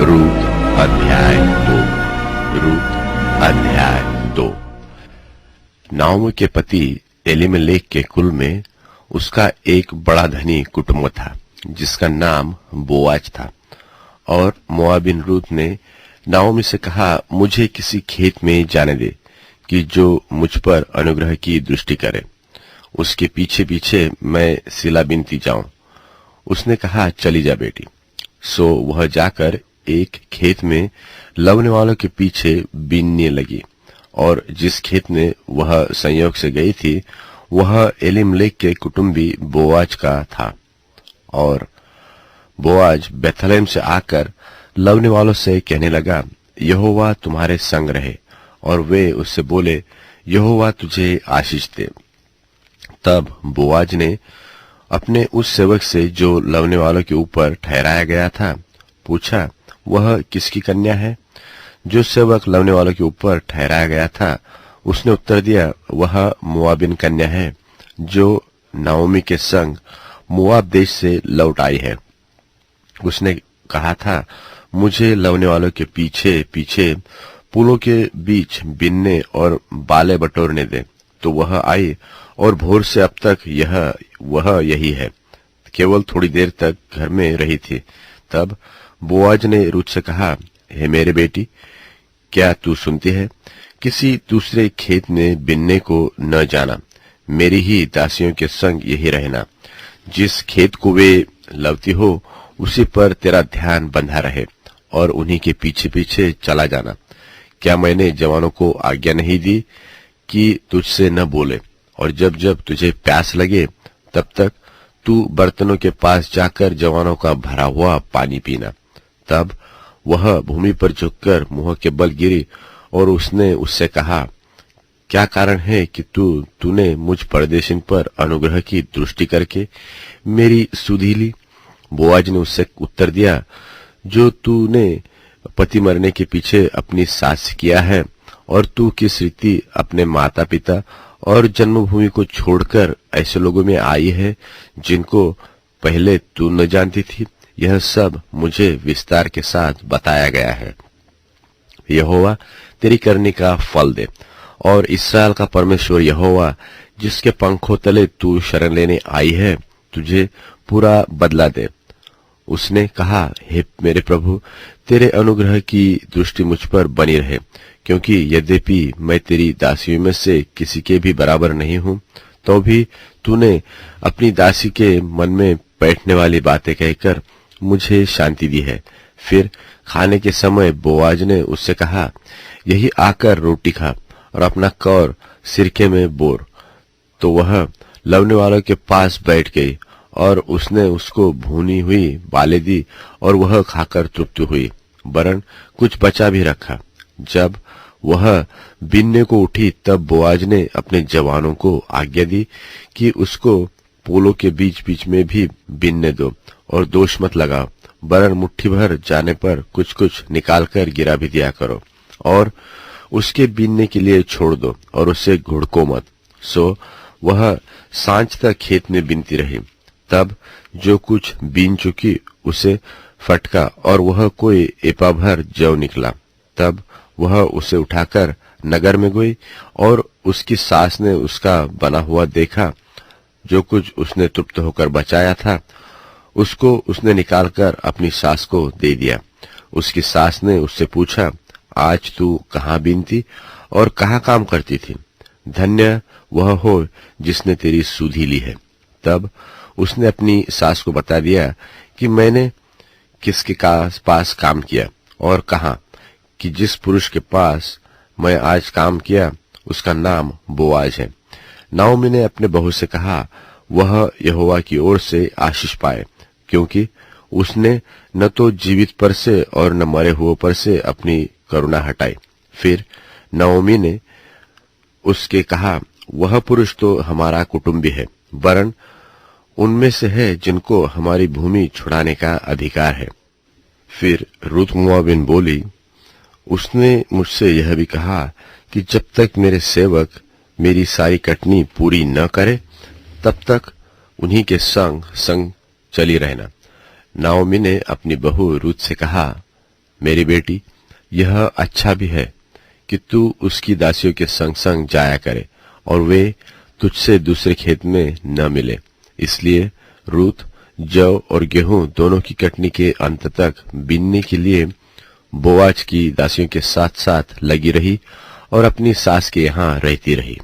रूत अध्याय 2। रूत अध्याय 2। नाओमी के पति एलीमेलेक के कुल में उसका एक बड़ा धनी कुटुंब था जिसका नाम बोआज था। और मोआबिन रूत ने नाओमी से कहा, मुझे किसी खेत में जाने दे कि जो मुझ पर अनुग्रह की दृष्टि करे, उसके पीछे पीछे मैं सिला बिनती जाऊं। उसने कहा, चली जा बेटी। सो वह जाकर एक खेत में लवने वालों के पीछे बीनने लगी। और जिस खेत में वह संयोग से गई थी वह एलीमेलेक के कुटुंबी बोआज का था। और बोआज बेथलेहम से आकर लवने वालों से कहने लगा, यहोवा तुम्हारे संग रहे। और वे उससे बोले, यहोवा तुझे आशीष दे। तब बोआज ने अपने उस सेवक से जो लवने वालों के ऊपर ठहराया गया था पूछा, वह किसकी कन्या है? जो सेवक लवने वालों के ऊपर ठहराया गया था उसने उत्तर दिया, वह मोआबिन कन्या है जो नाओमी के संग मोआब देश से लौट आई है। उसने कहा था, मुझे लवने वालों के पीछे पीछे पुलों के बीच बिनने और बाले बटोरने दे। तो वह आई और भोर से अब तक वह यही है। केवल थोड़ी देर तक घर में रही थी। तब बोआज ने रूत से कहा, हे मेरे बेटी, क्या तू सुनती है? किसी दूसरे खेत में बिनने को न जाना, मेरी ही दासियों के संग यही रहना। जिस खेत को वे लवती हो उसी पर तेरा ध्यान बंधा रहे और उन्हीं के पीछे पीछे चला जाना। क्या मैंने जवानों को आज्ञा नहीं दी कि तुझसे न बोले? और जब जब तुझे प्यास लगे तब तक तू बर्तनों के पास जाकर जवानों का भरा हुआ पानी पीना। तब वह भूमि पर झुककर मुंह के बल गिरी और उसने उससे कहा, क्या कारण है कि तूने मुझ परदेशिन पर अनुग्रह की दृष्टि करके मेरी सुधि ली? बोआज ने उससे उत्तर दिया, जो तूने पति मरने के पीछे अपनी सास किया है, और तू किस रीति अपने माता पिता और जन्मभूमि को छोड़कर ऐसे लोगों में आई है जिनको पहले तू न जानती थी। यह सब मुझे विस्तार के साथ बताया गया है। यहोवा तेरी करने का फल दे, और इस्राएल का परमेश्वर यहोवा जिसके पंखों तले तू शरण लेने आई है तुझे पूरा बदला दे। उसने कहा, हे मेरे प्रभु, तेरे अनुग्रह की दृष्टि मुझ पर बनी रहे, क्योंकि यद्यपि मैं तेरी दासियों में से किसी के भी बराबर नहीं हूं, तो भी तूने अपनी दासी के मन में बैठने वाली बातें कहकर मुझे शांति दी है। फिर खाने के समय बोआज ने उससे कहा, यही आकर रोटी खा और अपना कौर सिरके में बोर। तो वह लवने वालों के पास बैठ गई और उसने उसको भूनी हुई बालें दी और वह खाकर तृप्त हुई, वरन कुछ बचा भी रखा। जब वह बीनने को उठी तब बोआज ने अपने जवानों को आज्ञा दी कि उसको पोलों के बीच बीच में भी बीनने दो और दोष मत लगाओ, वरन मुट्ठी भर जाने पर कुछ कुछ निकाल कर गिरा भी दिया करो, और उसके बीनने के लिए छोड़ दो और उसे घुड़को मत। सो वह सांझ तक खेत में बीनती रही। तब जो कुछ बीन चुकी उसे फटका और वह कोई एपा भर जौ निकला। तब वह उसे उठाकर नगर में गई और उसकी सास ने उसका बना हुआ देखा। जो कुछ उसने तृप्त होकर बचाया था उसको उसने निकालकर अपनी सास को दे दिया। उसकी सास ने उससे पूछा, आज तू कहाँ बीनती और कहाँ काम करती थी? धन्य वह हो जिसने तेरी सुधि ली है। तब उसने अपनी सास को बता दिया कि मैंने किसके पास काम किया और कहा कि जिस पुरुष के पास मैं आज काम किया उसका नाम बोआज है। नाओमी ने अपने बहू से कहा, वह यहोवा की ओर से आशीष पाए, क्योंकि उसने न तो जीवित पर से और न मरे हुए पर से अपनी करुणा हटाई। फिर नाओमी ने उसके कहा, वह पुरुष तो हमारा कुटुंबी है, वरन उनमें से है जिनको हमारी भूमि छुड़ाने का अधिकार है। फिर रूत मोआबिन बोली, उसने मुझसे यह भी कहा कि जब तक मेरे सेवक मेरी सारी कटनी पूरी न करे तब तक उन्हीं के संग संग चली रहना। नाओमी ने अपनी बहू रूत से कहा, मेरी बेटी, यह अच्छा भी है कि तू उसकी दासियों के संग संग जाया करे और वे तुझसे दूसरे खेत में न मिले। इसलिए रूत जौ और गेहूं दोनों की कटनी के अंत तक बीनने के लिए बोआज की दासियों के साथ साथ लगी रही और अपनी सास के यहाँ रहती रही।